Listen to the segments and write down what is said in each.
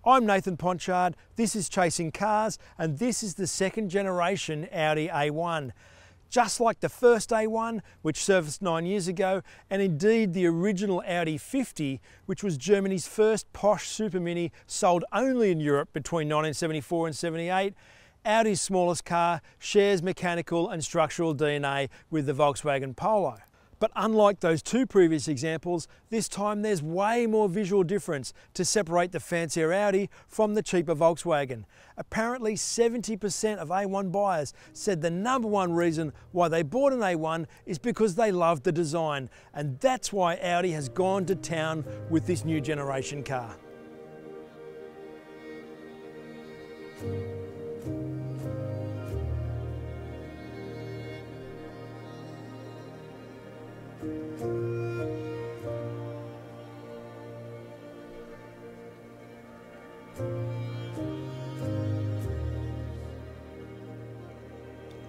I'm Nathan Ponchard, this is Chasing Cars, and this is the second generation Audi A1. Just like the first A1, which surfaced 9 years ago, and indeed the original Audi 50, which was Germany's first posh super mini sold only in Europe between 1974 and 78, Audi's smallest car shares mechanical and structural DNA with the Volkswagen Polo. But unlike those two previous examples, this time there's way more visual difference to separate the fancier Audi from the cheaper Volkswagen. Apparently 70% of A1 buyers said the number one reason why they bought an A1 is because they loved the design, and that's why Audi has gone to town with this new generation car.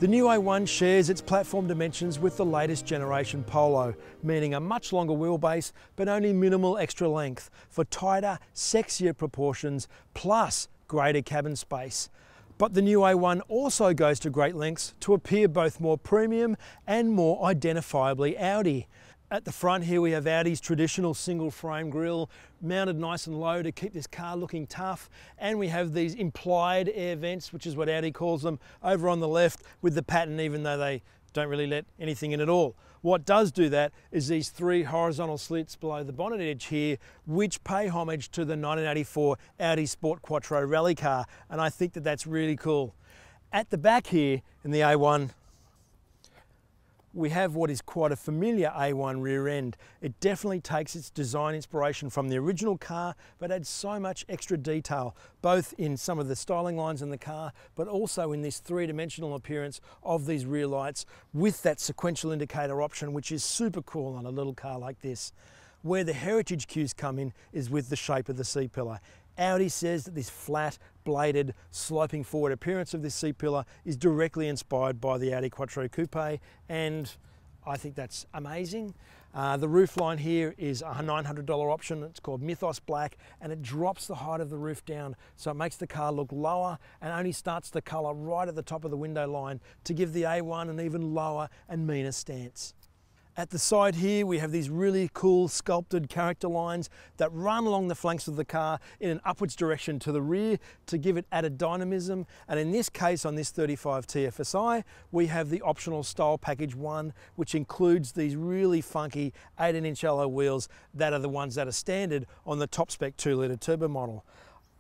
The new A1 shares its platform dimensions with the latest generation Polo, meaning a much longer wheelbase but only minimal extra length for tighter, sexier proportions plus greater cabin space. But the new A1 also goes to great lengths to appear both more premium and more identifiably Audi. At the front here we have Audi's traditional single frame grille mounted nice and low to keep this car looking tough, and we have these implied air vents, which is what Audi calls them, over on the left with the pattern, even though they don't really let anything in at all. What does do that is these three horizontal slits below the bonnet edge here, which pay homage to the 1984 Audi Sport Quattro rally car, and I think that that's really cool. At the back here in the A1, we have what is quite a familiar A1 rear end. It definitely takes its design inspiration from the original car, but adds so much extra detail, both in some of the styling lines in the car, but also in this three-dimensional appearance of these rear lights with that sequential indicator option, which is super cool on a little car like this. Where the heritage cues come in is with the shape of the C-pillar. Audi says that this flat, bladed, sloping forward appearance of this C-pillar is directly inspired by the Audi Quattro Coupe, and I think that's amazing. The roofline here is a $900 option. It's called Mythos Black, and it drops the height of the roof down, so it makes the car look lower and only starts to colour right at the top of the window line to give the A1 an even lower and meaner stance. At the side here, we have these really cool sculpted character lines that run along the flanks of the car in an upwards direction to the rear to give it added dynamism. And in this case, on this 35 TFSI, we have the optional Style Package 1, which includes these really funky 18-inch alloy wheels that are the ones that are standard on the top spec 2-litre turbo model.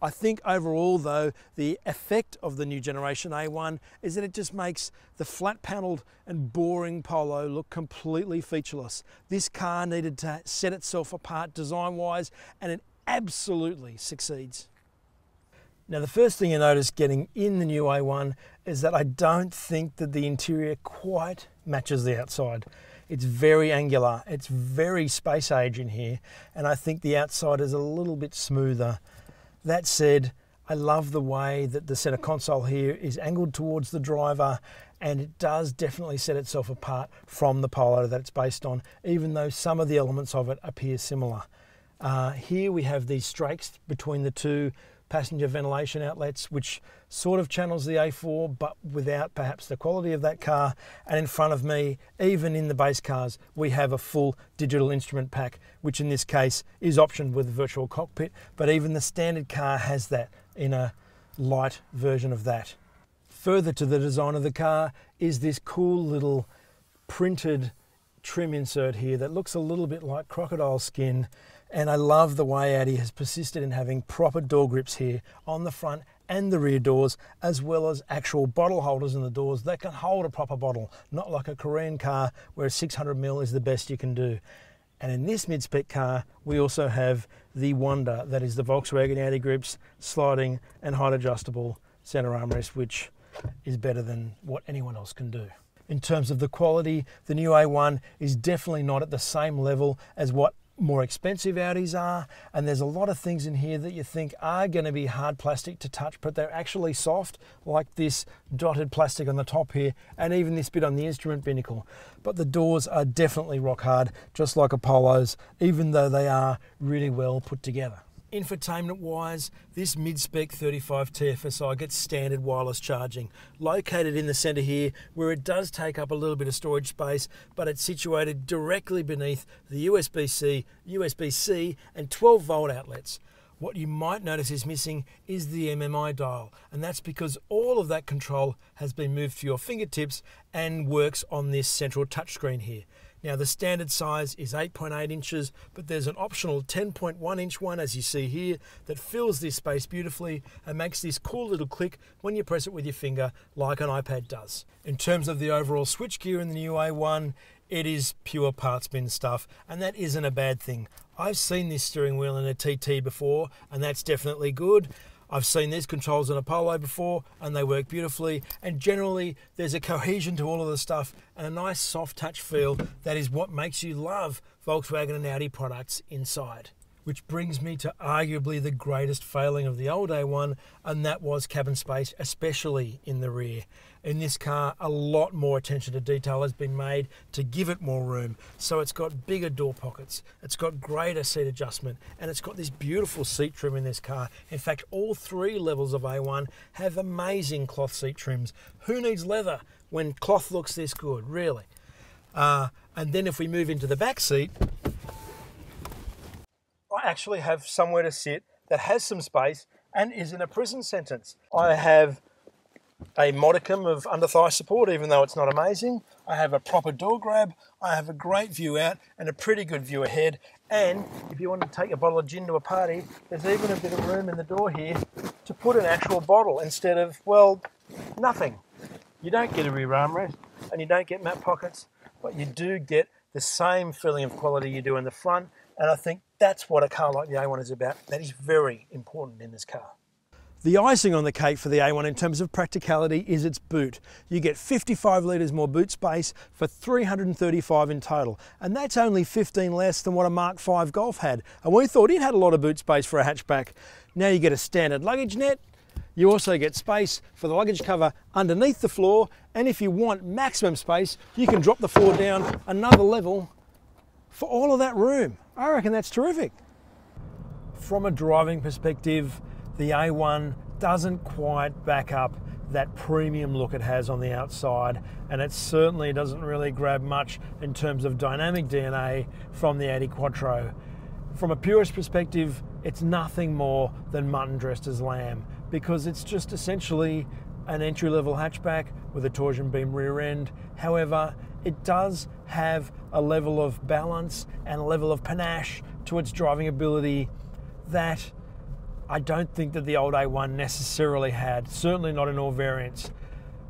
I think overall though, the effect of the new generation A1 is that it just makes the flat panelled and boring Polo look completely featureless. This car needed to set itself apart design wise, and it absolutely succeeds. Now the first thing you notice getting in the new A1 is that I don't think that the interior quite matches the outside. It's very angular, it's very space age in here, and I think the outside is a little bit smoother. That said, I love the way that the center console here is angled towards the driver, and it does definitely set itself apart from the Polo that it's based on, even though some of the elements of it appear similar. Here we have these strakes between the two passenger ventilation outlets, which sort of channels the A4, but without perhaps the quality of that car. And in front of me, even in the base cars, we have a full digital instrument pack, which in this case is optioned with a virtual cockpit, but even the standard car has that in a light version of that. Further to the design of the car is this cool little printed trim insert here that looks a little bit like crocodile skin. And I love the way Audi has persisted in having proper door grips here on the front and the rear doors, as well as actual bottle holders in the doors that can hold a proper bottle, not like a Korean car where 600ml is the best you can do. And in this mid-spec car, we also have the Wonder, that is the Volkswagen Audi Group's sliding and height adjustable center armrest, which is better than what anyone else can do. In terms of the quality, the new A1 is definitely not at the same level as what more expensive Audis are, and there's a lot of things in here that you think are going to be hard plastic to touch, but they're actually soft, like this dotted plastic on the top here, and even this bit on the instrument binnacle. But the doors are definitely rock hard, just like Apollo's, even though they are really well put together. Infotainment wise, this mid-spec 35 TFSI gets standard wireless charging, located in the centre here where it does take up a little bit of storage space, but it's situated directly beneath the USB-C, USB-C and 12 volt outlets. What you might notice is missing is the MMI dial, and that's because all of that control has been moved to your fingertips and works on this central touchscreen here. Now the standard size is 8.8 inches, but there's an optional 10.1 inch one, as you see here, that fills this space beautifully and makes this cool little click when you press it with your finger like an iPad does. In terms of the overall switchgear in the new A1, it is pure parts bin stuff, and that isn't a bad thing. I've seen this steering wheel in a TT before, and that's definitely good. I've seen these controls in a Polo before, and they work beautifully, and generally there's a cohesion to all of the stuff and a nice soft touch feel that is what makes you love Volkswagen and Audi products inside. Which brings me to arguably the greatest failing of the old A1, and that was cabin space, especially in the rear. In this car, a lot more attention to detail has been made to give it more room. So it's got bigger door pockets, it's got greater seat adjustment, and it's got this beautiful seat trim in this car. In fact, all three levels of A1 have amazing cloth seat trims. Who needs leather when cloth looks this good, really? And then if we move into the back seat, I actually have somewhere to sit that has some space and isn't a prison sentence. I have a modicum of under-thigh support, even though it's not amazing. I have a proper door grab. I have a great view out and a pretty good view ahead. And if you want to take a bottle of gin to a party, there's even a bit of room in the door here to put an actual bottle instead of, well, nothing. You don't get a rear armrest and you don't get map pockets, but you do get the same feeling of quality you do in the front. And I think that's what a car like the A1 is about. That is very important in this car. The icing on the cake for the A1 in terms of practicality is its boot. You get 55 litres more boot space for 335 in total, and that's only 15 less than what a Mark V Golf had. And we thought it had a lot of boot space for a hatchback. Now you get a standard luggage net. You also get space for the luggage cover underneath the floor, and if you want maximum space, you can drop the floor down another level for all of that room. I reckon that's terrific. From a driving perspective, the A1 doesn't quite back up that premium look it has on the outside, and it certainly doesn't really grab much in terms of dynamic DNA from the Audi Quattro. From a purist perspective, it's nothing more than mutton dressed as lamb, because it's just essentially an entry-level hatchback with a torsion beam rear end. However, it does have a level of balance and a level of panache to its driving ability that I don't think that the old A1 necessarily had, certainly not in all variants.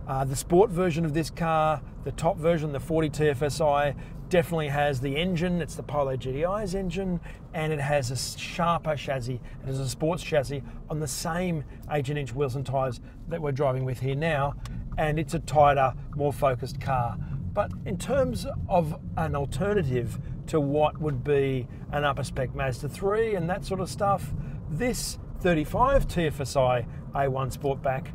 The sport version of this car, the top version, the 40 TFSI, definitely has the engine. It's the Polo GTI's engine, and it has a sharper chassis. It has a sports chassis on the same 18-inch wheels and tyres that we're driving with here now, and it's a tighter, more focused car. But in terms of an alternative to what would be an upper spec Mazda 3 and that sort of stuff, this 35 TFSI A1 Sportback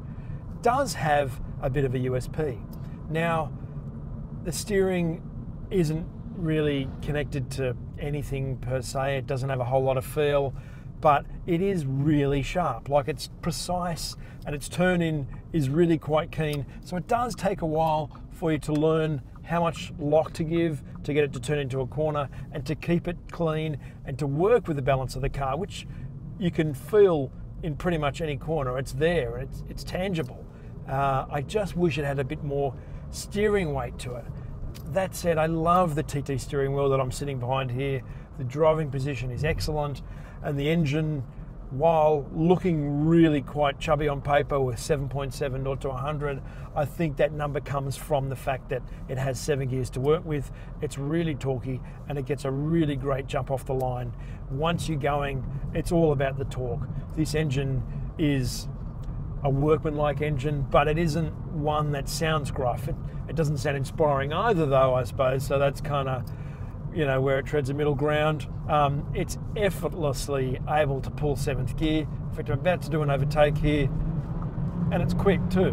does have a bit of a USP. Now, the steering isn't really connected to anything per se. It doesn't have a whole lot of feel, but it is really sharp. Like, it's precise, and its turn in is really quite keen. So it does take a while for you to learn how much lock to give to get it to turn into a corner and to keep it clean and to work with the balance of the car, which you can feel in pretty much any corner. It's there, and it's tangible. I just wish it had a bit more steering weight to it. That said, I love the TT steering wheel that I'm sitting behind here. The driving position is excellent, and the engine, while looking really quite chubby on paper with 7.7 0 to 100, I think that number comes from the fact that it has 7 gears to work with. It's really torquey, and it gets a really great jump off the line. Once you're going, it's all about the torque. This engine is a workmanlike engine, but it isn't one that sounds gruff. It doesn't sound inspiring either, though, I suppose. So that's kind of, you know, where it treads a middle ground. It's effortlessly able to pull 7th gear. In fact, I'm about to do an overtake here, and it's quick too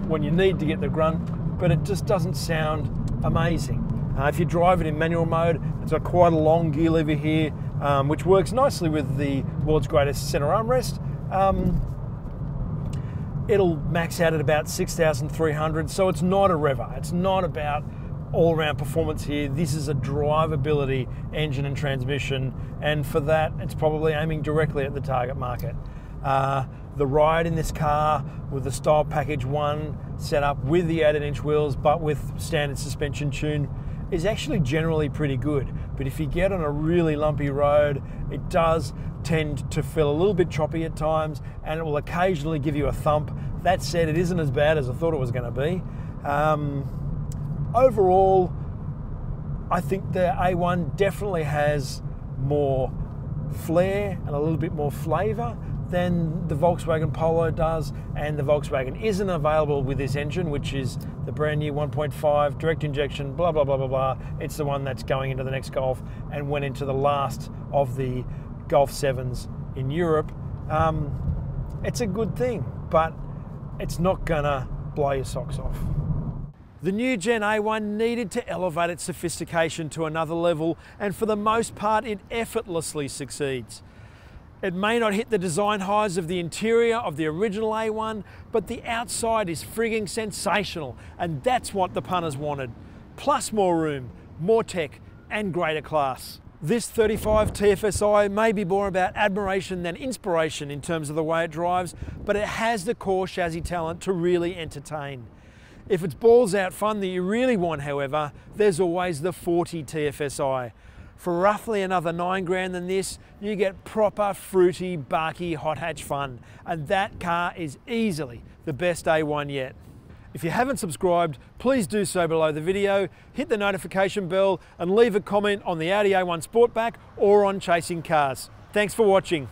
when you need to get the grunt, but it just doesn't sound amazing. If you drive it in manual mode, it's got quite a long gear lever here which works nicely with the world's greatest centre armrest. It'll max out at about 6,300, so it's not a rever. It's not about all-round performance here. This is a drivability engine and transmission, and for that, it's probably aiming directly at the target market. The ride in this car with the Style Package 1 set up with the 18-inch wheels, but with standard suspension tune, is actually generally pretty good. But if you get on a really lumpy road, it does tend to feel a little bit choppy at times, and it will occasionally give you a thump. That said, it isn't as bad as I thought it was going to be. Overall, I think the A1 definitely has more flair and a little bit more flavour than the Volkswagen Polo does, and the Volkswagen isn't available with this engine, which is the brand new 1.5 direct injection, blah, blah, blah, blah, blah. It's the one that's going into the next Golf and went into the last of the Golf 7s in Europe. It's a good thing, but it's not gonna blow your socks off. The new Gen A1 needed to elevate its sophistication to another level, and for the most part it effortlessly succeeds. It may not hit the design highs of the interior of the original A1, but the outside is frigging sensational, and that's what the punters wanted. Plus more room, more tech, and greater class. This 35 TFSI may be more about admiration than inspiration in terms of the way it drives, but it has the core chassis talent to really entertain. If it's balls out fun that you really want, however, there's always the 40 TFSI. For roughly another 9 grand than this, you get proper fruity, barky hot hatch fun, and that car is easily the best A1 yet. If you haven't subscribed, please do so below the video, hit the notification bell and leave a comment on the Audi A1 Sportback or on Chasing Cars. Thanks for watching.